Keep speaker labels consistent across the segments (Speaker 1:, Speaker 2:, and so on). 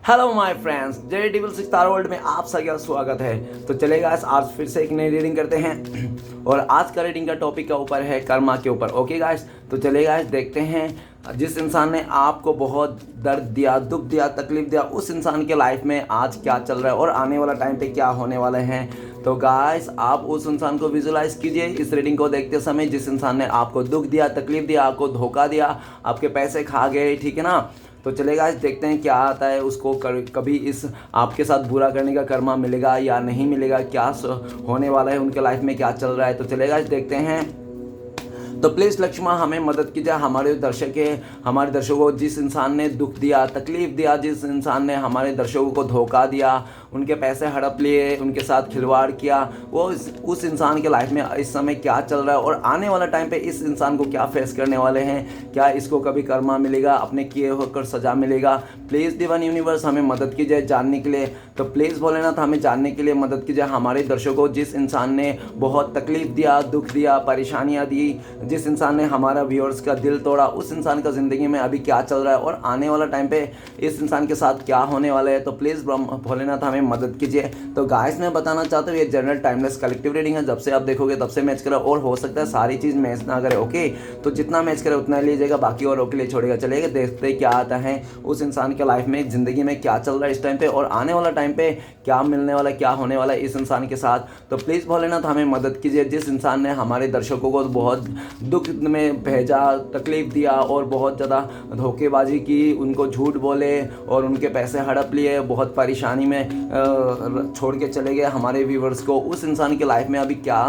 Speaker 1: Hello my friends, J table sitar world में आप सबका स्वागत है। तो चलेगा आज फिर से एक नई रीडिंग करते हैं और आज का रीडिंग का टॉपिक के ऊपर है कर्मा के ऊपर। ओके गाइस, तो चलेगा आज देखते हैं जिस इंसान ने आपको बहुत दर्द दिया, दुख दिया, तकलीफ दिया, उस इंसान के लाइफ में आज क्या चल रहा है और आने वाला टाइम पे क्या होने वाले हैं। तो गाइस आप उस इंसान को विजुलाइज कीजिए इस रीडिंग को देखते समय जिस इंसान ने आपको दुख दिया, तकलीफ दिया, आपको धोखा दिया, आपके पैसे खा गए, ठीक है ना। तो चलेगा आज देखते हैं क्या आता है, उसको कभी इस आपके साथ बुरा करने का कर्मा मिलेगा या नहीं मिलेगा, क्या होने वाला है, उनके लाइफ में क्या चल रहा है। तो चलेगा आज देखते हैं। तो प्लीज़ लक्ष्मण हमें मदद कीजिए, हमारे दर्शकों को जिस इंसान ने दुख दिया, तकलीफ दिया, जिस इंसान ने हमारे दर्शकों को धोखा दिया, उनके पैसे हड़प लिए, उनके साथ खिलवाड़ किया, वो उस इंसान के लाइफ में इस समय क्या चल रहा है और आने वाला टाइम पे इस इंसान को क्या फेस करने वाले हैं, क्या इसको कभी कर्मा मिलेगा, अपने किए होकर सजा मिलेगा। प्लीज़ डिवाइन यूनिवर्स हमें मदद कीजिए जानने के लिए। तो प्लीज़ भोलेनाथ हमें जानने के लिए मदद कीजिए, हमारे दर्शकों को जिस इंसान ने बहुत तकलीफ दिया, दुख दिया, परेशानियाँ दी, जिस इंसान ने हमारा व्यूअर्स का दिल तोड़ा, उस इंसान का ज़िंदगी में अभी क्या चल रहा है और आने वाला टाइम पे इस इंसान के साथ क्या होने वाला है। तो प्लीज़ भोलेनाथ हमें मदद कीजिए। तो गाइस मैं बताना चाहता हूँ ये जनरल टाइमलेस कलेक्टिव रीडिंग है, जब से आप देखोगे तब से मैच करे और हो सकता है सारी चीज़ मैच ना करे। ओके, तो जितना मैच करे उतना लीजिएगा, बाकी औरों के लिए छोड़ेगा। चलेगा देखते क्या आता है उस इंसान के लाइफ में, ज़िंदगी में क्या चल रहा है इस टाइम पे और आने वाला टाइम पे क्या मिलने वाला है, क्या होने वाला है इस इंसान के साथ। तो प्लीज़ भोलेनाथ हमें मदद कीजिए, जिस इंसान ने हमारे दर्शकों को बहुत दुख में भेजा, तकलीफ दिया और बहुत ज़्यादा धोखेबाजी की, उनको झूठ बोले और उनके पैसे हड़प लिए, बहुत परेशानी में छोड़ के चले गए हमारे व्यूवर्स को, उस इंसान के लाइफ में अभी क्या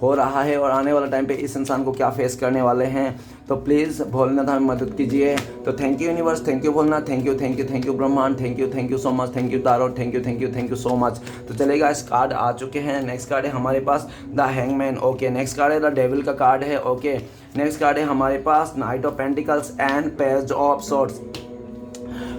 Speaker 1: हो रहा है और आने वाला टाइम पे इस इंसान को क्या फेस करने वाले हैं। तो प्लीज़ भोलेनाथ हमें मदद कीजिए। तो thank you universe, thank you Bholenath, thank you ब्रह्मांड, thank you so much, thank you तारो, थैंक यू सो मच। तो चलेगा इस कार्ड आ चुके हैं। नेक्स्ट कार्ड है हमारे पास the hangman. Okay, next card है द डेविल का कार्ड है। ओके, नेक्स्ट कार्ड है हमारे पास knight of pentacles and page of swords.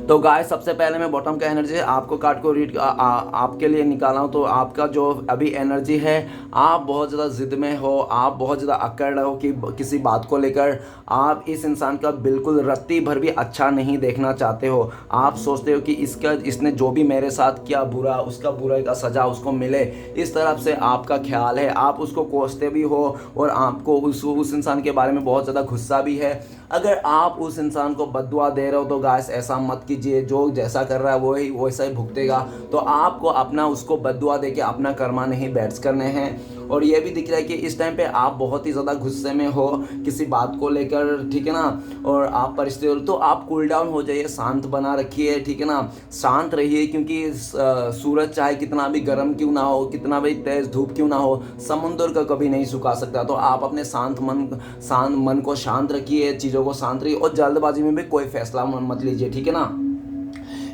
Speaker 1: तो गाय सबसे पहले मैं बॉटम का एनर्जी आपको कार्ड को रीड आपके लिए निकाला हूँ। तो आपका जो अभी एनर्जी है, आप बहुत ज़्यादा ज़िद में हो, आप बहुत ज़्यादा अकड़ हो कि किसी बात को लेकर आप इस इंसान का बिल्कुल रत्ती भर भी अच्छा नहीं देखना चाहते हो। आप सोचते हो कि इसने जो भी मेरे साथ किया बुरा, उसका बुरा का सज़ा उसको मिले, इस तरफ से आपका ख्याल है। आप उसको कोसते भी हो और आपको उस इंसान के बारे में बहुत ज़्यादा गुस्सा भी है। अगर आप उस इंसान को बद्दुआ दे रहे हो तो गाइस ऐसा मत कीजिए, जो जैसा कर रहा है वही वैसा ही भुगतेगा। तो आपको अपना उसको बद्दुआ दे के अपना कर्मा नहीं बैट्स करने हैं। और ये भी दिख रहा है कि इस टाइम पे आप बहुत ही ज़्यादा गुस्से में हो किसी बात को लेकर, ठीक है ना, और आप परिस्थिति, तो आप कूल डाउन हो जाइए, शांत बना रखिए, ठीक है ना, शांत रहिए। क्योंकि सूरज चाहे कितना भी गर्म क्यों ना हो, कितना भी तेज़ धूप क्यों ना हो, समुद्र का कभी नहीं सुखा सकता। तो आप अपने शांत मन को शांत रखिए, चीज़ों को शांत रखिए और जल्दबाजी में भी कोई फैसला मत लीजिए, ठीक है ना।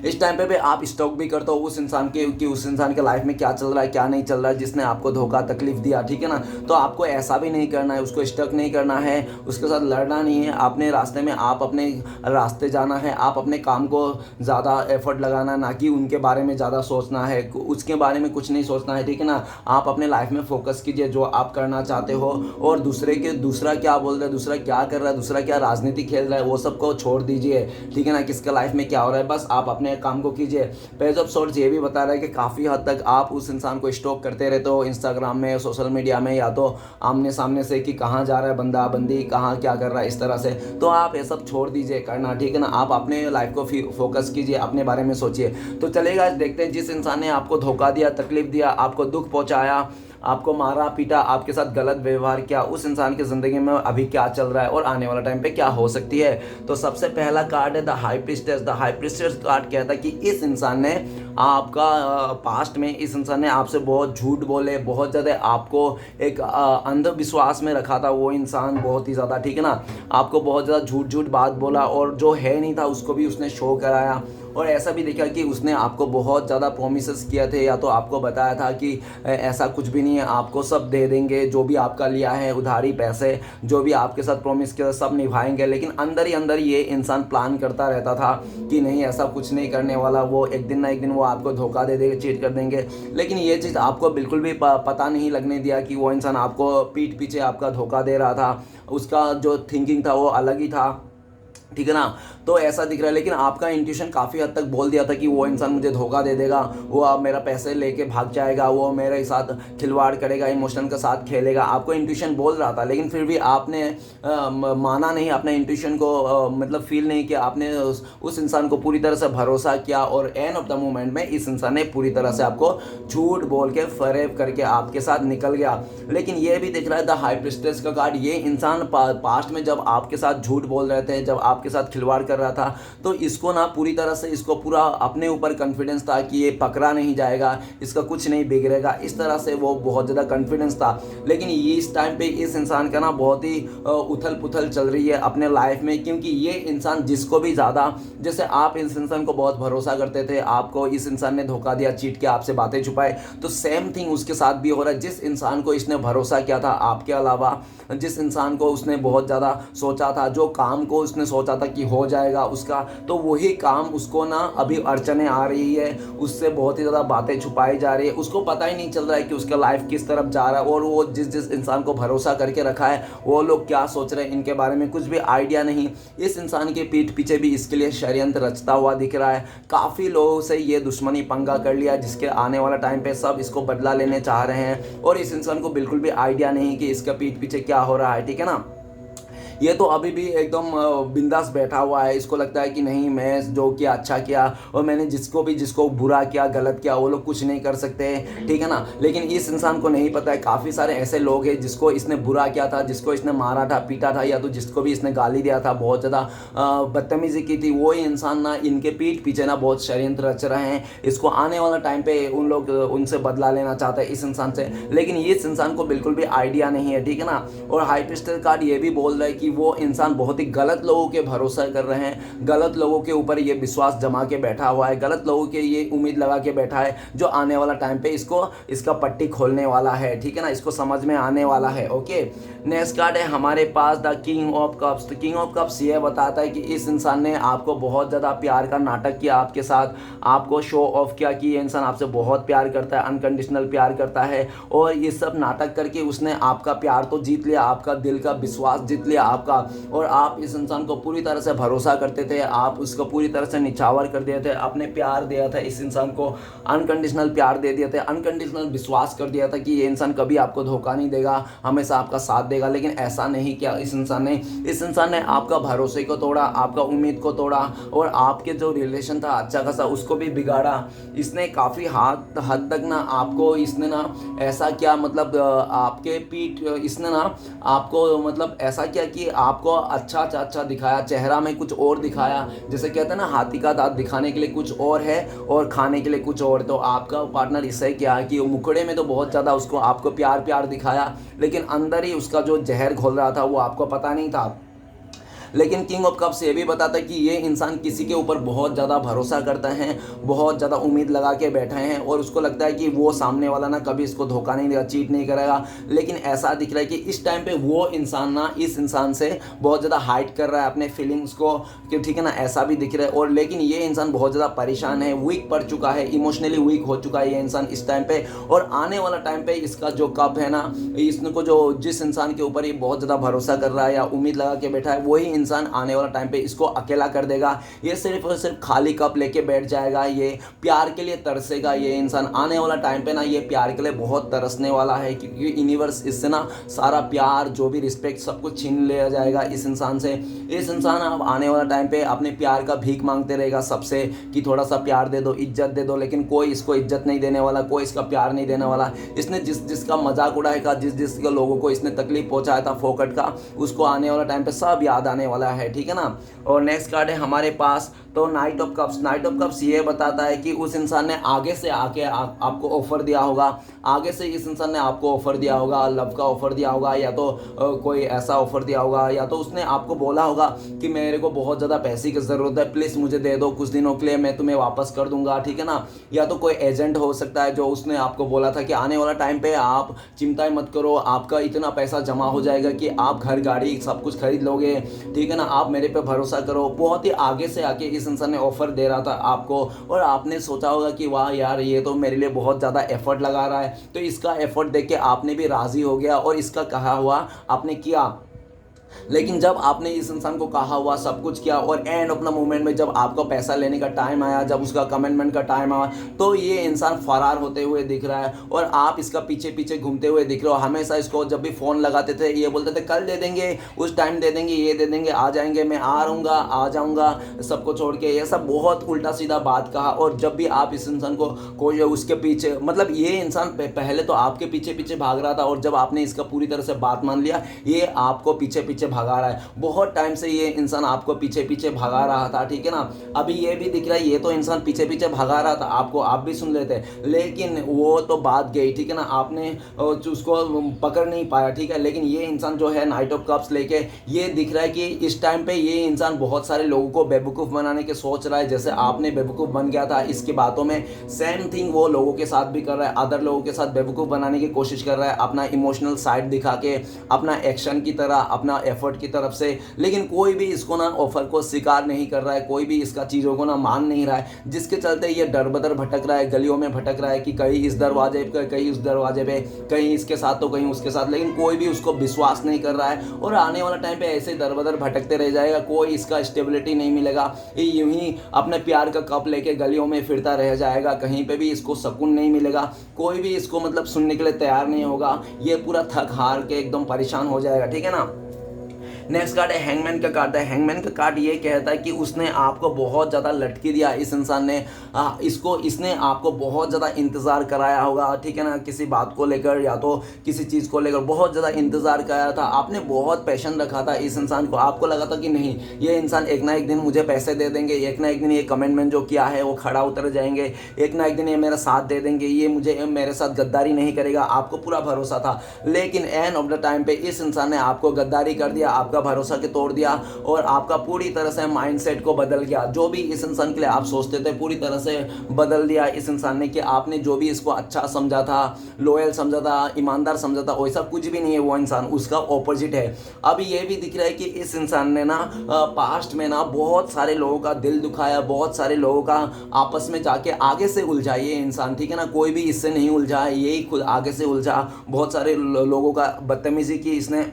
Speaker 1: इस टाइम पे भी आप स्टॉक भी करते हो उस इंसान के कि उस इंसान के लाइफ में क्या चल रहा है, क्या नहीं चल रहा है, जिसने आपको धोखा तकलीफ दिया, ठीक है ना। तो आपको ऐसा भी नहीं करना है, उसको स्टॉक नहीं करना है, उसके साथ लड़ना नहीं है। अपने रास्ते में आप अपने रास्ते जाना है, आप अपने काम को ज़्यादा एफर्ट लगाना, ना कि उनके बारे में ज़्यादा सोचना है, उसके बारे में कुछ नहीं सोचना है, ठीक है ना। आप अपने लाइफ में फोकस कीजिए जो आप करना चाहते हो और दूसरा क्या बोल रहा है, दूसरा क्या कर रहा है, दूसरा क्या राजनीति खेल रहा है, वो सबको छोड़ दीजिए, ठीक है ना। किसके लाइफ में क्या हो रहा है, बस आप अपने काम को कीजिए। पेज ऑफ सोर्ड्स ये भी बता रहा है कि काफ़ी हद तक आप उस इंसान को स्टॉक करते रहते हो इंस्टाग्राम में, सोशल मीडिया में, या तो आमने सामने से कि कहाँ जा रहा है बंदा बंदी, कहाँ क्या कर रहा है, इस तरह से। तो आप ये सब छोड़ दीजिए करना, ठीक है ना। आप अपने लाइफ को फोकस कीजिए, अपने बारे में सोचिए। तो चलेगा देखते हैं जिस इंसान ने आपको धोखा दिया, तकलीफ दिया, आपको दुख पहुँचाया, आपको मारा पीटा, आपके साथ गलत व्यवहार किया, उस इंसान की ज़िंदगी में अभी क्या चल रहा है और आने वाला टाइम पे क्या हो सकती है। तो सबसे पहला कार्ड है the high priestess. The high priestess card कहता है कि इस इंसान ने आपका पास्ट में इस इंसान ने आपसे बहुत झूठ बोले, बहुत ज़्यादा आपको एक अंधविश्वास में रखा था। वो इंसान बहुत ही ज़्यादा, ठीक है ना, आपको बहुत ज़्यादा झूठ बात बोला और जो है नहीं था उसको भी उसने शो कराया। और ऐसा भी देखा कि उसने आपको बहुत ज़्यादा प्रोमिसेस किए थे, या तो आपको बताया था कि ऐसा कुछ भी नहीं है, आपको सब दे देंगे, जो भी आपका लिया है उधारी पैसे, जो भी आपके साथ प्रॉमिस किया सब निभाएंगे। लेकिन अंदर ही अंदर ये इंसान प्लान करता रहता था कि नहीं ऐसा कुछ नहीं करने वाला, वो एक दिन ना एक दिन वो आपको धोखा दे देंगे, चीट कर देंगे। लेकिन ये चीज़ आपको बिल्कुल भी पता नहीं लगने दिया कि वो इंसान आपको पीठ पीछे आपका धोखा दे रहा था। उसका जो थिंकिंग था वो अलग ही था। ठीक है ना। तो ऐसा दिख रहा है, लेकिन आपका इंट्यूशन काफ़ी हद तक बोल दिया था कि वो इंसान मुझे धोखा दे देगा, वो अब मेरा पैसे लेके भाग जाएगा, वो मेरे साथ खिलवाड़ करेगा, इमोशन के साथ खेलेगा। आपको इंट्यूशन बोल रहा था, लेकिन फिर भी आपने माना नहीं, अपने इंट्यूशन को मतलब फील नहीं किया। आपने उस इंसान को पूरी तरह से भरोसा किया और एंड ऑफ द मोमेंट में इस इंसान ने पूरी तरह से आपको झूठ बोल के फरेब करके आपके साथ निकल गया। लेकिन ये भी दिख रहा है द हाई प्रिस्टेस का कार्ड, ये इंसान पास्ट में जब आपके साथ झूठ बोल रहे थे, जब आपके साथ खिलवाड़ कर रहा था, तो इसको ना पूरी तरह से इसको पूरा अपने ऊपर कॉन्फिडेंस था कि ये पकड़ा नहीं जाएगा, इसका कुछ नहीं बिगड़ेगा, इस तरह से वो बहुत ज़्यादा कॉन्फिडेंस था। लेकिन इस टाइम पे इस इंसान का ना बहुत ही उथल पुथल चल रही है अपने लाइफ में, क्योंकि ये इंसान जिसको भी ज़्यादा, जैसे आप इस इंसान को बहुत भरोसा करते थे, आपको इस इंसान ने धोखा दिया, चीट के आपसे बातें छुपाए, तो सेम थिंग उसके साथ भी हो रहा है। जिस इंसान को इसने भरोसा किया था आपके अलावा, जिस इंसान को उसने बहुत ज़्यादा सोचा था, जो काम को उसने सोचा था कि हो जाएगा उसका, तो वही काम उसको ना अभी अड़चने आ रही है, उससे बहुत ही ज़्यादा बातें छुपाई जा रही है, उसको पता ही नहीं चल रहा है कि उसका लाइफ किस तरफ जा रहा है, और वो जिस इंसान को भरोसा करके रखा है वो लोग क्या सोच रहे हैं इनके बारे में कुछ भी आइडिया नहीं। इस इंसान के पीठ पीछे भी इसके लिए षड्यंत्र रचता हुआ दिख रहा है। काफ़ी लोगों से ये दुश्मनी पंगा कर लिया, जिसके आने वाला टाइम पे सब इसको बदला लेने चाह रहे हैं, और इस इंसान को बिल्कुल भी आइडिया नहीं कि इसका पीठ पीछे क्या हो रहा है। ठीक है ना। ये तो अभी भी एकदम बिंदास बैठा हुआ है, इसको लगता है कि नहीं, मैं जो किया अच्छा किया, और मैंने जिसको बुरा किया, गलत किया, वो लोग कुछ नहीं कर सकते। ठीक है ना। लेकिन इस इंसान को नहीं पता है काफ़ी सारे ऐसे लोग हैं जिसको इसने बुरा किया था, जिसको इसने मारा था, पीटा था, या तो जिसको भी इसने गाली दिया था, बहुत ज़्यादा बदतमीजी की थी, वो ही इंसान ना इनके पीठ पीछे ना बहुत षड्यंत्र रच रहे हैं। इसको आने वाला टाइम पे उन लोग उनसे बदला लेना चाहते हैं इस इंसान से, लेकिन इस इंसान को बिल्कुल भी आइडिया नहीं है। ठीक है ना। और हाई पिस्टल कार्ड ये भी बोल रहा है कि वो इंसान बहुत ही गलत लोगों के भरोसा कर रहे हैं, गलत लोगों के ऊपर ये विश्वास जमा के बैठा हुआ है, गलत लोगों के ये उम्मीद लगा के बैठा है, जो आने वाला टाइम पे इसका पट्टी खोलने वाला है। ठीक है ना। इसको समझ में आने वाला है। ओके। नेक्स्ट कार्ड है हमारे पास द किंग ऑफ कप्स। तो किंग ऑफ कप्स ये बताता है कि इस इंसान ने आपको बहुत ज़्यादा प्यार का नाटक किया आपके साथ, आपको शो ऑफ किया कि ये इंसान आपसे बहुत प्यार करता है, अनकंडीशनल प्यार करता है, और ये सब नाटक करके उसने आपका प्यार तो जीत लिया, आपका दिल का विश्वास जीत लिया आपका, और आप इस इंसान को पूरी तरह से भरोसा करते थे, आप उसको पूरी तरह से निछावर कर दिए थे, अपने प्यार दिया था इस इंसान को, अनकंडीशनल प्यार दे दिए थे, अनकंडीशनल विश्वास कर दिया था कि ये इंसान कभी आपको धोखा नहीं देगा, हमेशा आपका साथ देगा। लेकिन ऐसा नहीं किया इस इंसान ने आपका भरोसे को तोड़ा, आपका उम्मीद को तोड़ा, और आपके जो रिलेशन था अच्छा खासा उसको भी बिगाड़ा। इसने काफ़ी हद तक ना आपको इसने ना ऐसा किया, मतलब आपके पीठ इसने ना आपको मतलब ऐसा किया कि आपको अच्छा दिखाया, चेहरा में कुछ और दिखाया, जैसे कहते हैं ना हाथी का दांत दिखाने के लिए कुछ और है और खाने के लिए कुछ और। तो आपका पार्टनर इससे क्या है कि मुखड़े में तो बहुत ज़्यादा उसको आपको प्यार दिखाया, लेकिन अंदर ही उसका जो जहर घोल रहा था वो आपको पता नहीं था। लेकिन किंग ऑफ कप्स ये भी बताता है कि ये इंसान किसी के ऊपर बहुत ज़्यादा भरोसा करता है, बहुत ज़्यादा उम्मीद लगा के बैठे हैं, और उसको लगता है कि वो सामने वाला ना कभी इसको धोखा नहीं देगा, चीट नहीं करेगा। लेकिन ऐसा दिख रहा है कि इस टाइम पे वो इंसान ना इस इंसान से बहुत ज़्यादा हाइड कर रहा है अपने फीलिंग्स को, कि ठीक है ना, ऐसा भी दिख रहा है। और लेकिन ये इंसान बहुत ज़्यादा परेशान है, वीक पड़ चुका है, इमोशनली वीक हो चुका है ये इंसान इस टाइम पे। और आने वाला टाइम पे इसका जो कप है ना, इसको जो जिस इंसान के ऊपर ये बहुत ज़्यादा भरोसा कर रहा है या उम्मीद लगा के बैठा है, वही इंसान आने वाला टाइम पे इसको अकेला कर देगा। ये सिर्फ और सिर्फ खाली कप लेके बैठ जाएगा, ये प्यार के लिए तरसेगा। ये इंसान आने वाला टाइम पे ना ये प्यार के लिए बहुत तरसने वाला है, क्योंकि यूनिवर्स इससे ना सारा प्यार, जो भी रिस्पेक्ट, सब कुछ छीन लिया जाएगा इस इंसान से। इस इंसान अब आने वाला टाइम पे अपने प्यार का भीख मांगते रहेगा सबसे कि थोड़ा सा प्यार दे दो, इज्जत दे दो, लेकिन कोई इसको इज्जत नहीं देने वाला, कोई इसका प्यार नहीं देने वाला। इसने जिसका मजाक उड़ाएगा, जिसके लोगों को इसने तकलीफ पहुंचाया था फोकट का, उसको आने वाला टाइम पे सब याद आने वाला है। ठीक है ना। और नेक्स्ट कार्ड है हमारे पास तो night of cups. Night of cups ये बताता है कि उस इंसान ने आगे से आके आपको ऑफर दिया होगा, आगे से इस इंसान ने आपको ऑफर दिया होगा, लव का ऑफर दिया होगा, या तो कोई ऐसा ऑफर दिया होगा, या तो उसने आपको बोला होगा कि मेरे को बहुत ज़्यादा पैसे की ज़रूरत है, प्लीज़ मुझे दे दो कुछ दिनों के लिए, मैं तुम्हें वापस कर दूंगा। ठीक है ना। या तो कोई एजेंट हो सकता है जो उसने आपको बोला था कि आने वाला टाइम पे आप चिंता मत करो, आपका इतना पैसा जमा हो जाएगा कि आप घर गाड़ी सब कुछ खरीद लोगे। ठीक है ना। आप मेरे पे भरोसा करो। बहुत ही आगे से आके इस इंसान ने ऑफर दे रहा था आपको, और आपने सोचा होगा कि वाह यार, ये तो मेरे लिए बहुत ज़्यादा एफर्ट लगा रहा है, तो इसका एफर्ट देख के आपने भी राज़ी हो गया और इसका कहा हुआ आपने किया। लेकिन जब आपने इस इंसान को कहा हुआ सब कुछ किया और एंड ऑफ द मोमेंट में जब आपका पैसा लेने का टाइम आया, जब उसका कमिटमेंट का टाइम आया, तो ये इंसान फरार होते हुए दिख रहा है और आप इसका पीछे पीछे घूमते हुए दिख रहे हो। हमेशा इसको जब भी फ़ोन लगाते थे ये बोलते थे कल दे देंगे, उस टाइम दे देंगे, ये दे देंगे, आ जाएंगे, मैं आ रहूँगा, आ जाऊँगा सबको छोड़ के, ये सब बहुत उल्टा सीधा बात कहा। और जब भी आप इस इंसान को कोई उसके पीछे, मतलब ये इंसान पहले तो आपके पीछे पीछे भाग रहा था और जब आपने इसका पूरी तरह से बात मान लिया, ये आपको पीछे पीछे भगा रहा है। बहुत टाइम से ये इंसान आपको पीछे पीछे भगा रहा था, ठीक है ना। अभी ये भी दिख रहा है, ये तो इंसान पीछे पीछे भगा रहा था आपको, आप भी सुन लेते, लेकिन वो तो बात गई, ठीक है ना, आपने उसको पकड़ नहीं पाया, ठीक है। लेकिन ये इंसान जो है नाइट ऑफ कप्स लेके, ये दिख रहा है कि इस टाइम पे ये इंसान बहुत सारे लोगों को बेवकूफ़ बनाने के सोच रहा है, जैसे आपने बेवकूफ़ बन गया था इसकी बातों में, सेम थिंग वो लोगों के साथ भी कर रहा है, अदर लोगों के साथ बेवकूफ़ बनाने की कोशिश कर रहा है, अपना इमोशनल साइड दिखा के, अपना एक्शन की तरह, अपना एफर्ट की तरफ से। लेकिन कोई भी इसको ना ऑफर को स्वीकार नहीं कर रहा है, कोई भी इसका चीज़ों को ना मान नहीं रहा है, जिसके चलते ये दर बदर भटक रहा है, गलियों में भटक रहा है कि कहीं इस दरवाजे पे, कहीं उस दरवाजे पे, कहीं इसके साथ तो कहीं उसके साथ, लेकिन कोई भी उसको विश्वास नहीं कर रहा है। और आने वाला टाइम पे ऐसे दर बदर भटकते रह जाएगा, कोई इसका स्टेबिलिटी नहीं मिलेगा, ये यूं ही अपने प्यार का कप लेके गलियों में फिरता रह जाएगा, कहीं पे भी इसको सुकून नहीं मिलेगा, कोई भी इसको मतलब सुनने के लिए तैयार नहीं होगा, ये पूरा थक हार के एकदम परेशान हो जाएगा, ठीक है ना। नेक्स्ट कार्ड है हैंगमैन का कार्ड है। हैंगमैन का कार्ड ये कहता है कि उसने आपको बहुत ज़्यादा लटकी दिया, इस इंसान ने इसने आपको बहुत ज़्यादा इंतज़ार कराया होगा, ठीक है ना, किसी बात को लेकर या तो किसी चीज़ को लेकर बहुत ज़्यादा इंतज़ार कराया था, आपने बहुत पैशन रखा था इस इंसान को, आपको लगा था कि नहीं ये इंसान एक ना एक दिन मुझे पैसे दे देंगे, एक ना एक दिन ये कमिटमेंट जो किया है वो खड़ा उतर जाएंगे, एक ना एक दिन ये मेरा साथ दे देंगे, ये मेरे साथ गद्दारी नहीं करेगा, आपको पूरा भरोसा था। लेकिन एंड ऑफ द टाइम पे इस इंसान ने आपको गद्दारी कर दिया, आपका भरोसा के तोड़ दिया और आपका पूरी तरह से माइंडसेट को बदल गया। जो भी इस इंसान के लिए आप सोचते थे पूरी तरह से बदल दिया इस इंसान ने, कि आपने जो भी इसको अच्छा समझा था, लॉयल समझा था, ईमानदार समझा था, वैसा कुछ भी नहीं है वो इंसान, उसका ऑपोजिट है। अभी ये भी दिख रहा है कि इस इंसान ने ना पास्ट में ना बहुत सारे लोगों का दिल दुखाया, बहुत सारे लोगों का आपस में जाके आगे से उलझा ये इंसान, ठीक है ना, कोई भी इससे नहीं उलझा, यही खुद आगे से उलझा, बहुत सारे लोगों का बदतमीजी की इसने,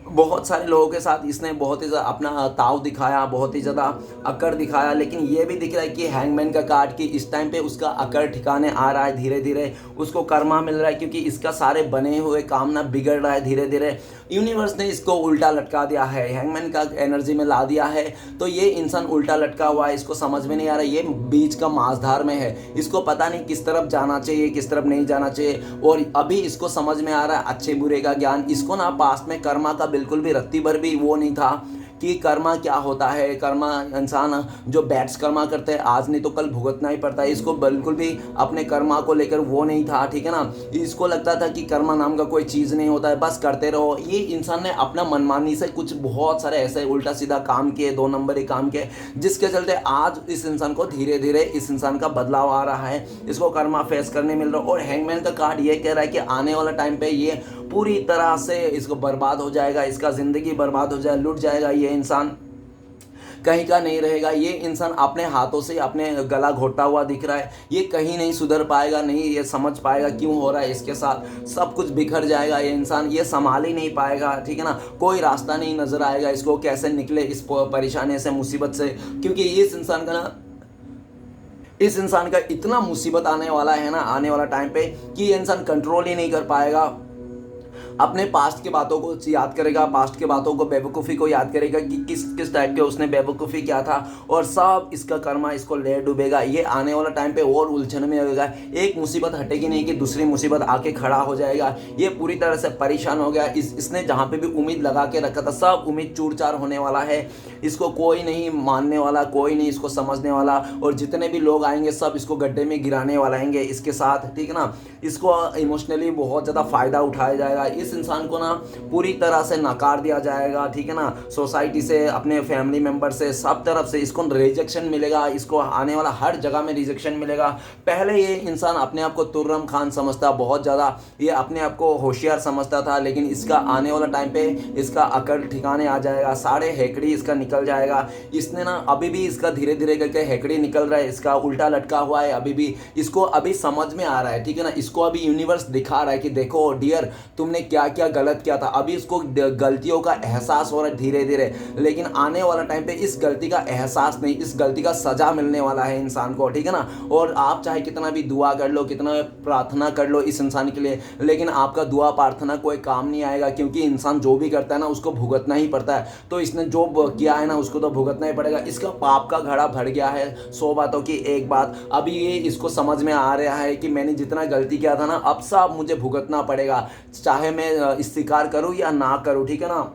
Speaker 1: बहुत सारे लोगों के साथ इसने बहुत ही ज़्यादा अपना ताव दिखाया, बहुत ही ज़्यादा अकड़ दिखाया। लेकिन ये भी दिख रहा है कि हैंगमैन का कार्ड की इस टाइम पे उसका अकड़ ठिकाने आ रहा है, धीरे धीरे उसको कर्मा मिल रहा है, क्योंकि इसका सारे बने हुए काम ना बिगड़ रहा है धीरे धीरे, यूनिवर्स ने इसको उल्टा लटका दिया है, हैंगमैन का एनर्जी में ला दिया है। तो ये इंसान उल्टा लटका हुआ है, इसको समझ में नहीं आ रहा, ये बीच का माझधार में है, इसको पता नहीं किस तरफ जाना चाहिए, किस तरफ नहीं जाना चाहिए। और अभी इसको समझ में आ रहा है अच्छे बुरे का ज्ञान, इसको ना पास्ट में कर्मा का बिल्कुल भी रत्ती भर भी वो नहीं था कि कर्मा क्या होता है, कर्मा इंसान जो बैड्स कर्मा करते हैं आज नहीं तो कल भुगतना ही पड़ता है, इसको बिल्कुल भी अपने कर्मा को लेकर वो नहीं था, ठीक है ना। इसको लगता था कि कर्मा नाम का कोई चीज़ नहीं होता है, बस करते रहो। ये इंसान ने अपना मनमानी से कुछ बहुत सारे ऐसे उल्टा सीधा काम किए, 2 नंबरी काम किए, जिसके चलते आज इस इंसान को धीरे धीरे इस इंसान का बदलाव आ रहा है, इसको कर्मा फेस करने मिल रहा है। और हैंगमैन का कार्ड ये कह रहा है कि आने वाला टाइम पे ये पूरी तरह से इसको बर्बाद हो जाएगा, इसका ज़िंदगी बर्बाद हो जाए, लुट जाएगा, ये इंसान कहीं का नहीं रहेगा, ये इंसान अपने हाथों से अपने गला घोटता हुआ दिख रहा है, ये कहीं नहीं सुधर पाएगा, नहीं ये समझ पाएगा क्यों हो रहा है इसके साथ, सब कुछ बिखर जाएगा, ये इंसान ये संभाल ही नहीं पाएगा, ठीक है ना, कोई रास्ता नहीं नज़र आएगा इसको कैसे निकले इस परेशानी से, मुसीबत से, क्योंकि इस इंसान का इतना मुसीबत आने वाला है ना आने वाला टाइम पे कि ये इंसान कंट्रोल ही नहीं कर पाएगा, अपने पास्ट के बातों को याद करेगा, पास्ट के बातों को, बेवकूफ़ी को याद करेगा कि किस किस टाइप के उसने बेवकूफ़ी किया था, और सब इसका कर्मा इसको ले डूबेगा। ये आने वाला टाइम पे और उलझन में होगा, एक मुसीबत हटेगी नहीं कि दूसरी मुसीबत आके खड़ा हो जाएगा, ये पूरी तरह से परेशान हो गया। इसने जहाँ पे भी उम्मीद लगा के रखा था सब उम्मीद चूर चार होने वाला है, इसको कोई नहीं मानने वाला, कोई नहीं इसको समझने वाला, और जितने भी लोग आएंगे सब इसको गड्ढे में गिराने वाला आएंगे इसके साथ, ठीक है ना। इसको इमोशनली बहुत ज़्यादा फ़ायदा उठाया जाएगा, इस इंसान को ना पूरी तरह से नकार दिया जाएगा, ठीक है ना, सोसाइटी से, अपने फैमिली मेंबर से, सब तरफ से इसको रिजेक्शन मिलेगा, इसको आने वाला हर जगह में रिजेक्शन मिलेगा। पहले ये इंसान अपने आप को तुर्रम खान समझता, बहुत ज़्यादा ये अपने आप को होशियार समझता था, लेकिन इसका आने वाला टाइम पे इसका अकड़ ठिकाने आ जाएगा, सारे हेकड़ी इसका निकल जाएगा। इसने ना अभी भी इसका धीरे धीरे करके हेकड़ी निकल रहा है, इसका उल्टा लटका हुआ है, अभी भी इसको अभी समझ में आ रहा है, ठीक है ना, इसको अभी यूनिवर्स दिखा रहा है कि देखो डियर तुमने क्या क्या गलत किया था। अभी इसको गलतियों का एहसास हो रहा है धीरे धीरे, लेकिन आने वाला टाइम पे इस गलती का एहसास नहीं, इस गलती का सजा मिलने वाला है इंसान को, ठीक है ना। और आप चाहे कितना भी दुआ कर लो, कितना प्रार्थना कर लो इस इंसान के लिए, लेकिन आपका दुआ प्रार्थना कोई काम नहीं आएगा, क्योंकि इंसान जो भी करता है ना उसको भुगतना ही पड़ता है। तो इसने जो किया है ना उसको तो भुगतना ही पड़ेगा। इसका पाप का घड़ा भर गया है 100 बातों की एक बात। अभी ये इसको समझ में आ रहा है कि मैंने जितना गलती किया था ना अब सब मुझे भुगतना पड़ेगा, चाहे मैं स्वीकार करूं या ना करूं, ठीक है ना।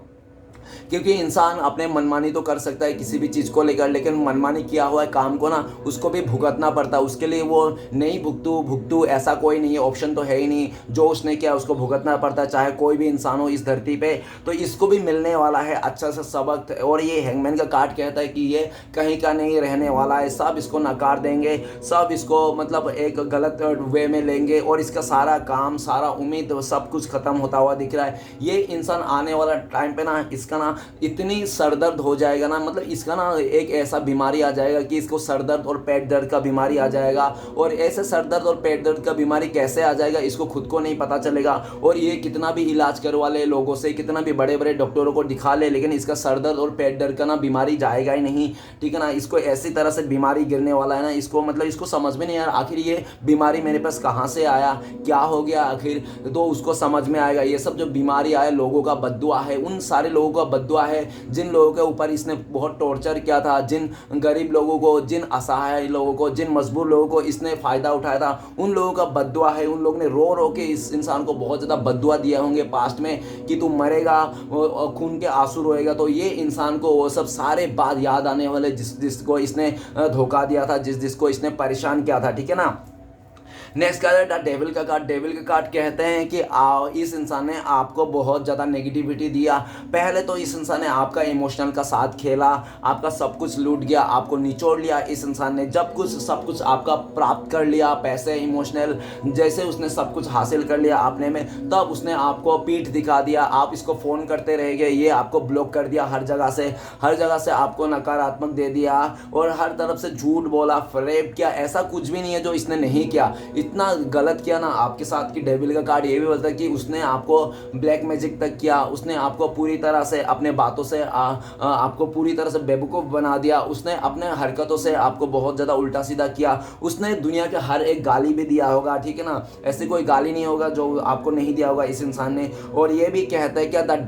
Speaker 1: क्योंकि इंसान अपने मनमानी तो कर सकता है किसी भी चीज़ को लेकर, लेकिन मनमानी किया हुआ है काम को ना उसको भी भुगतना पड़ता है। उसके लिए वो नहीं भुगतू ऐसा कोई नहीं है, ऑप्शन तो है ही नहीं। जो उसने किया उसको भुगतना पड़ता है, चाहे कोई भी इंसान हो इस धरती पे। तो इसको भी मिलने वाला है अच्छा सा सबक। और ये हैंगमैन का कार्ड कहता है कि ये कहीं का नहीं रहने वाला है, सब इसको नकार देंगे, सब इसको मतलब एक गलत वे में लेंगे और इसका सारा काम, सारा उम्मीद, सब कुछ खत्म होता हुआ दिख रहा है। ये इंसान आने वाला टाइम पे ना इसका ना इतनी सरदर्द हो जाएगा ना, मतलब इसका ना एक ऐसा बीमारी आ जाएगा कि इसको सरदर्द और पेट दर्द का बीमारी आ जाएगा। और ऐसे सरदर्द और पेट दर्द का बीमारी कैसे आ जाएगा इसको खुद को नहीं पता चलेगा। और ये कितना भी इलाज करवा ले लोगों से, कितना भी बड़े बड़े डॉक्टरों को दिखा ले, लेकिन इसका सरदर्द और पेट दर्द का ना बीमारी जाएगा ही नहीं, ठीक है ना। इसको ऐसी तरह से बीमारी गिरने वाला है ना, इसको मतलब इसको समझ में नहीं आ रहा आखिर ये बीमारी मेरे पास कहाँ से आया, क्या हो गया आखिर, तो उसको समझ में आएगा। ये सब जो बीमारी आए लोगों का बद्दुआ है, उन सारे लोगों का बद्दुआ है जिन लोगों के ऊपर इसने बहुत टॉर्चर किया था, जिन गरीब लोगों को, जिन असहाय लोगों को, जिन मजबूर लोगों को इसने फ़ायदा उठाया था, उन लोगों का बद्दुआ है। उन लोगों ने रो रो के इस इंसान को बहुत ज़्यादा बद्दुआ दिया होंगे पास्ट में कि तू मरेगा, खून के आंसू रोएगा। तो ये इंसान को वो सब सारे बात याद आने वाले जिसको इसने धोखा दिया था, जिसको इसने परेशान किया था, ठीक है ना। नेक्स्ट कार्ड है डेविल का कार्ड। डेविल का कार्ड कहते हैं कि इस इंसान ने आपको बहुत ज़्यादा नेगेटिविटी दिया। पहले तो इस इंसान ने आपका इमोशनल का साथ खेला, आपका सब कुछ लूट गया, आपको निचोड़ लिया। इस इंसान ने जब कुछ सब कुछ आपका प्राप्त कर लिया, पैसे, इमोशनल, जैसे उसने सब कुछ हासिल कर लिया अपने में, तब उसने आपको पीठ दिखा दिया। आप इसको फ़ोन करते रह गए, ये आपको ब्लॉक कर दिया हर जगह से आपको नकारात्मक दे दिया और हर तरफ से झूठ बोला, फ्रेब किया। ऐसा कुछ भी नहीं है जो इसने नहीं किया, इतना गलत किया ना आपके साथ कि डेविल का कार्ड ये भी बोलता है कि उसने आपको ब्लैक मैजिक तक किया, उसने आपको पूरी तरह से अपने बातों से आपको पूरी तरह से बेवकूफ़ बना दिया, उसने अपने हरकतों से आपको बहुत ज़्यादा उल्टा सीधा किया, उसने दुनिया के हर एक गाली भी दिया होगा, ठीक है ना। ऐसी कोई गाली नहीं होगा जो आपको नहीं दिया होगा इस इंसान ने। और ये भी कहता है क्या द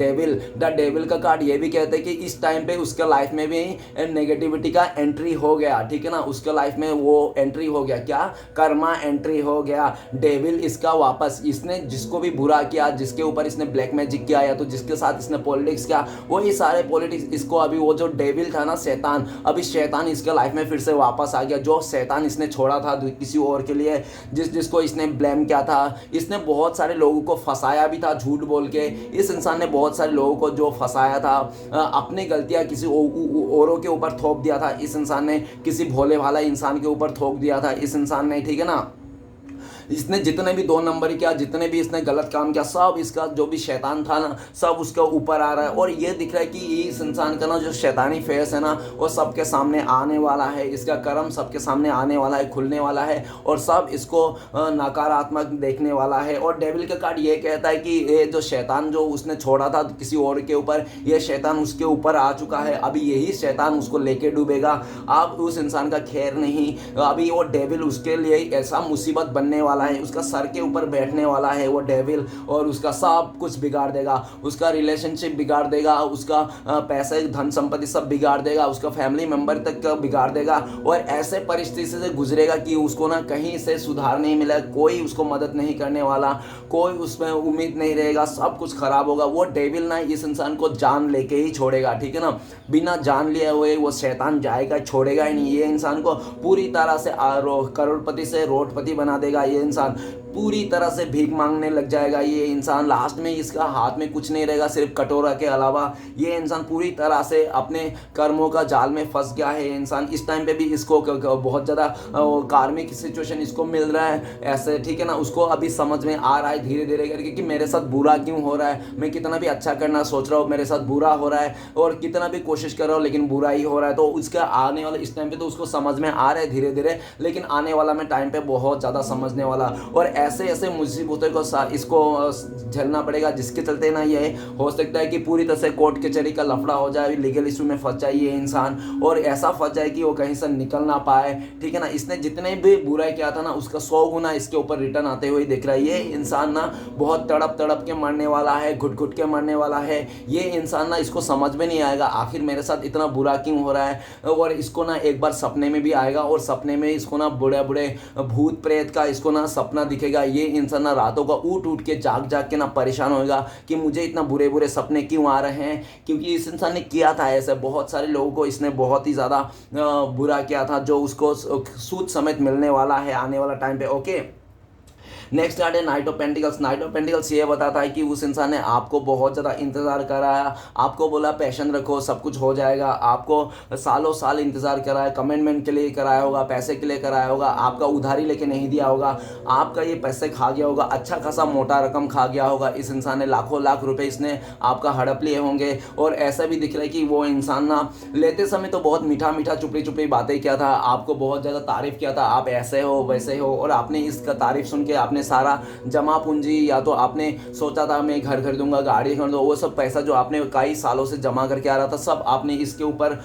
Speaker 1: डेविल का कार्ड ये भी कहता है कि इस टाइम पे उसके लाइफ में भी नेगेटिविटी का एंट्री हो गया, ठीक है ना। उसके लाइफ में वो एंट्री हो गया, क्या कर्मा एंट्री हो गया। डेविल इसका वापस, इसने जिसको भी बुरा किया, जिसके ऊपर इसने ब्लैक मैजिक किया या तो जिसके साथ इसने पॉलिटिक्स किया, वो ये सारे पॉलिटिक्स इसको अभी वो जो डेविल था ना शैतान, अभी शैतान इसके लाइफ में फिर से वापस आ गया। जो शैतान इसने छोड़ा था किसी और के लिए, जिसको इसने ब्लेम किया था, इसने बहुत सारे लोगों को फंसाया भी था झूठ बोल के। इस इंसान ने बहुत सारे लोगों को जो फंसाया था, अपनी गलतियां किसी औरों के ऊपर थोप दिया था इस इंसान ने, किसी भोले भाला इंसान के ऊपर थोप दिया था इस इंसान ने, ठीक है ना। इसने जितने भी 2 नंबर किया, जितने भी इसने गलत काम किया, सब इसका जो भी शैतान था ना सब उसके ऊपर आ रहा है। और ये दिख रहा है कि इस इंसान का ना जो शैतानी फेस है ना वो सबके सामने आने वाला है, इसका कर्म सबके सामने आने वाला है, खुलने वाला है और सब इसको नकारात्मक देखने वाला है। और डेविल का कार्ड ये कहता है कि ये जो शैतान जो उसने छोड़ा था किसी और के ऊपर, ये शैतान उसके ऊपर आ चुका है, अभी यही शैतान उसको लेके डूबेगा। अब उस इंसान का खैर नहीं, अभी वो डेविल उसके लिए ऐसा मुसीबत बनने वाला है, उसका सर के ऊपर बैठने वाला है वो डेविल, और उसका सब कुछ बिगाड़ देगा, उसका रिलेशनशिप बिगाड़ देगा, उसका पैसे, धन संपत्ति सब बिगाड़ देगा, उसका फैमिली मेंबर तक का बिगाड़ देगा। और ऐसे परिस्थिति से गुजरेगा कि उसको ना कहीं से सुधार नहीं मिला, कोई उसको मदद नहीं करने वाला, कोई उसमें उम्मीद नहीं रहेगा, सब कुछ खराब होगा। वो डेविल ना इस इंसान को जान लेके ही छोड़ेगा, ठीक है ना। बिना जान लिए हुए वो शैतान जाएगा, छोड़ेगा ही नहीं। ये इंसान को पूरी तरह से करोड़पति से रोडपति बना देगा। ये इंसान पूरी तरह से भीख मांगने लग जाएगा। ये इंसान लास्ट में इसका हाथ में कुछ नहीं रहेगा सिर्फ कटोरा के अलावा। ये इंसान पूरी तरह से अपने कर्मों का जाल में फंस गया है। इंसान इस टाइम पे भी इसको बहुत ज़्यादा कार्मिक सिचुएशन इसको मिल रहा है ऐसे, ठीक है ना। उसको अभी समझ में आ रहा है धीरे धीरे करके कि मेरे साथ बुरा क्यों हो रहा है, मैं कितना भी अच्छा करना सोच रहा हूँ मेरे साथ बुरा हो रहा है, और कितना भी कोशिश कर रहा हूँ लेकिन बुरा ही हो रहा है। तो उसका आने वाला इस टाइम पे तो उसको समझ में आ रहा है धीरे धीरे, लेकिन आने वाला में टाइम पे बहुत ज़्यादा समझने वाला। और ऐसे ऐसे मुसीबतों को इसको झेलना पड़ेगा, जिसके चलते ना ये हो सकता है कि पूरी तरह से कोर्ट कचहरी का लफड़ा हो जाए, लीगल इशू में फंस जाए ये इंसान, और ऐसा फंस जाए कि वो कहीं से निकल ना पाए। ठीक है ना, इसने जितने भी बुरा किया था ना उसका 100 गुना इसके ऊपर रिटर्न आते हुए दिख रहा है। ये इंसान ना बहुत तड़प तड़प के मरने वाला है, घुट घुट के मरने वाला है। ये इंसान ना, इसको समझ में नहीं आएगा आखिर मेरे साथ इतना बुरा क्यों हो रहा है, और इसको ना एक बार सपने में भी आएगा, और सपने में इसको ना बुढ़े बुढ़े भूत प्रेत का इसको ना सपना दिखेगा। ये इंसान ना रातों का उठ उठ के जाग जाग के ना परेशान होगा कि मुझे इतना बुरे बुरे सपने क्यों आ रहे हैं, क्योंकि इस इंसान ने किया था ऐसे बहुत सारे लोगों को, इसने बहुत ही ज़्यादा बुरा किया था, जो उसको सूद समेत मिलने वाला है आने वाला टाइम पे। ओके, नेक्स्ट कार्ड है night of pentacles. Night of pentacles ये बताता है कि उस इंसान ने आपको बहुत ज़्यादा इंतज़ार कराया, आपको बोला पैशन रखो सब कुछ हो जाएगा, आपको सालों साल इंतज़ार कराया, कमेंटमेंट के लिए कराया होगा, पैसे के लिए कराया होगा, आपका उधारी लेके नहीं दिया होगा, आपका ये पैसे खा गया होगा, अच्छा खासा मोटा रकम खा गया होगा इस इंसान ने, लाखों लाख रुपए इसने आपका हड़प लिए होंगे। और ऐसा भी दिख रहा है कि वो इंसान ना लेते समय तो बहुत मीठा मीठा चुपड़ी चुपड़ी बातें किया था, आपको बहुत ज़्यादा तारीफ़ किया था, आप ऐसे हो वैसे हो, और आपने इसका तारीफ़ सुन के आपने सारा जमा पूंजी, या तो आपने सोचा था मैं घर खरीदूंगा, गाड़ी खरीदूंगा, वो सब पैसा जो आपने कई सालों से जमा करके आ रहा था सब आपने इसके ऊपर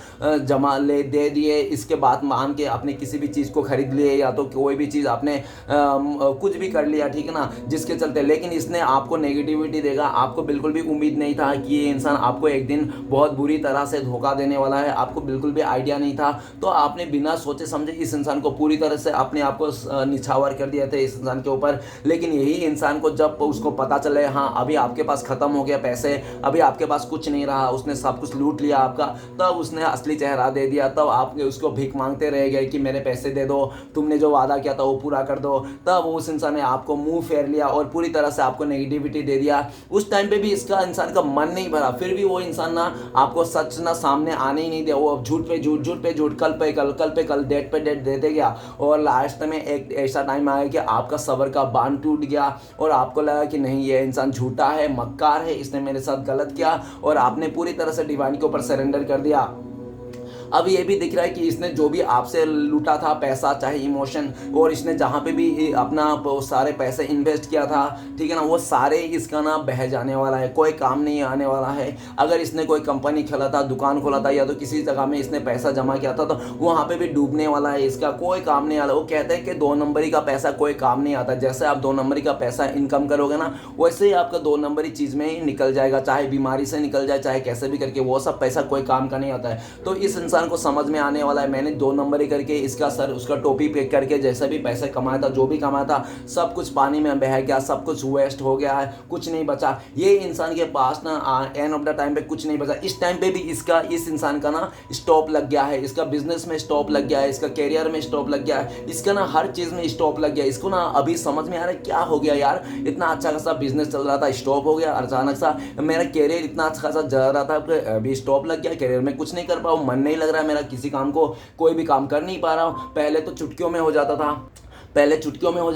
Speaker 1: जमा ले दे दिए। इसके बाद मान के आपने किसी भी चीज़ को खरीद लिए, या तो कोई भी चीज़ आपने कुछ भी कर लिया, ठीक है ना, जिसके चलते। लेकिन इसने आपको नेगेटिविटी देगा, आपको बिल्कुल भी उम्मीद नहीं था कि ये इंसान आपको एक दिन बहुत बुरी तरह से धोखा देने वाला है, आपको बिल्कुल भी आइडिया नहीं था, तो आपने बिना सोचे समझे इस इंसान को पूरी तरह से अपने आप को निछावर कर दिया था इस इंसान के ऊपर। लेकिन यही इंसान को जब उसको पता चले हाँ अभी आपके पास खत्म हो गया पैसे, अभी आपके पास कुछ नहीं रहा, उसने सब कुछ लूट लिया आपका, तब उसने असली चेहरा दे दिया, तब आप उसको भीख मांगते रह गए कि मेरे पैसे दे दो, तुमने जो वादा किया था वो पूरा कर दो, तब उस इंसान ने आपको मुंह फेर लिया और पूरी तरह से आपको नेगेटिविटी दे दिया। उस टाइम पे भी इसका इंसान का मन नहीं भरा, फिर भी वो इंसान ना आपको सच ना सामने आने ही नहीं दिया, वो झूठ पे झूठ, झूठ पे झूठ, कल पे कल, कल पे कल, डेट पे डेट देते गया, और लास्ट में एक ऐसा टाइम आया कि आपका सब्र का बांध टूट गया और आपको लगा कि नहीं ये इंसान झूठा है, मक्कार है, इसने मेरे साथ गलत किया, और आपने पूरी तरह से डिवाइन के ऊपर सरेंडर कर दिया। अब ये भी दिख रहा है कि इसने जो भी आपसे लूटा था पैसा, चाहे इमोशन, और इसने जहाँ पे भी अपना सारे पैसे इन्वेस्ट किया था, ठीक है ना, वो सारे इसका ना बह जाने वाला है, कोई काम नहीं आने वाला है। अगर इसने कोई कंपनी खोला था, दुकान खोला था, या तो किसी जगह में इसने पैसा जमा किया था, तो वहाँ पे भी डूबने वाला है, इसका कोई काम नहीं आ रहा। वो कहते हैं कि 2 नंबरी का पैसा कोई काम नहीं आता, जैसे आप 2 नंबरी का पैसा इनकम करोगे ना, वैसे ही आपका 2 नंबरी चीज़ में ही निकल जाएगा, चाहे बीमारी से निकल जाए, चाहे कैसे भी करके, वो सब पैसा कोई काम का नहीं आता है। तो इस इंसान को समझ में आने वाला है, मैंने 2 नंबरी करके इसका सर उसका टोपी पे करके जैसा भी पैसे कमाया था, जो भी कमाया था, सब कुछ पानी में बह गया, सब कुछ वेस्ट हो गया है, कुछ नहीं बचा। ये इंसान के पास ना एंड ऑफ द टाइम पे कुछ नहीं बचा। इस टाइम पे भी इस इंसान का ना स्टॉप लग गया है, इसका बिजनेस में स्टॉप लग गया है, इसका कैरियर में स्टॉप लग गया है, इसका ना हर चीज़ में स्टॉप लग गया। इसको ना अभी समझ में आ रहा है क्या हो गया यार, इतना अच्छा खासा बिजनेस चल रहा था, स्टॉप हो गया अचानक सा, मेरा कैरियर इतना अच्छा खासा चल रहा था, अभी स्टॉप लग गया, कैरियर में कुछ नहीं कर पाऊँ, मन नहीं लग रहा है मेरा किसी काम को, कोई भी काम कर नहीं पा रहा हूँ। पहले तो चुटकियों में हो जाता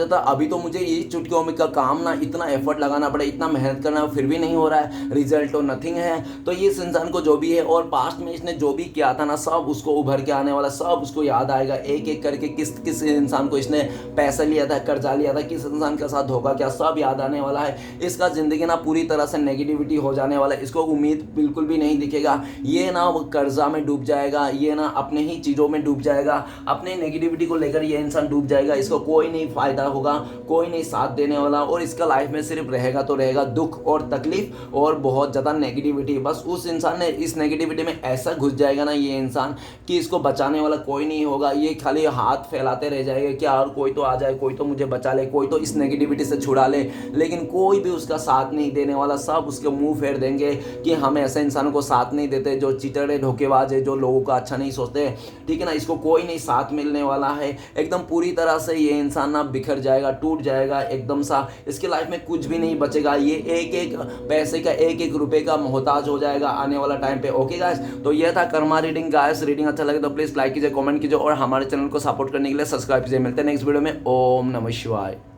Speaker 1: था, अभी तो मुझे ये चुटकियों में का काम ना इतना एफर्ट लगाना पड़े, इतना मेहनत करना, फिर भी नहीं हो रहा है, रिजल्ट तो नथिंग है। तो ये इस इंसान को जो भी है, और पास्ट में इसने जो भी किया था ना, सब उसको उभर के आने वाला, सब उसको याद आएगा, एक एक करके किस किस इंसान को इसने पैसा लिया था, कर्जा लिया था, किस इंसान के साथ धोखा किया, सब याद आने वाला है। इसका ज़िंदगी ना पूरी तरह से नेगेटिविटी हो जाने वाला है, इसको उम्मीद बिल्कुल भी नहीं दिखेगा, ये ना कर्जा में डूब जाएगा, ये ना अपने ही चीज़ों में डूब जाएगा, अपने नेगेटिविटी को लेकर ये इंसान डूब जाएगा, इसको कोई नहीं फायदा होगा, कोई नहीं साथ देने वाला, और इसका लाइफ में सिर्फ रहेगा तो रहेगा दुख और तकलीफ और बहुत ज़्यादा नेगेटिविटी। बस उस इंसान ने इस नेगेटिविटी में ऐसा घुस जाएगा ना ये इंसान कि इसको बचाने वाला कोई नहीं होगा, ये खाली हाथ फैलाते रह जाएगा कि यार कोई तो आ जाए, कोई तो मुझे बचा ले, कोई तो इस नेगेटिविटी से छुड़ा ले, लेकिन कोई भी उसका साथ नहीं देने वाला, सब उसके मुंह फेर देंगे कि हम ऐसे इंसानों को साथ नहीं देते जो चीटर है, धोखेबाज है, जो लोगों का अच्छा नहीं सोचते, ठीक है ना, इसको कोई नहीं साथ मिलने वाला है। एकदम पूरी तरह से ये इंसान ना बिखर जाएगा, टूट जाएगा एकदम सा, इसके लाइफ में कुछ भी नहीं बचेगा, ये एक एक पैसे का, एक एक रुपए का मोहताज हो जाएगा आने वाला टाइम पे। ओके गाइस, तो ये था कर्मा रीडिंग। गाइस रीडिंग अच्छा लगे तो प्लीज लाइक कीजिए, कमेंट कीजिए, और हमारे चैनल को सपोर्ट करने के लिए सब्सक्राइब कीजिए। मिलते हैं नेक्स्ट वीडियो में। ओम नमः शिवाय।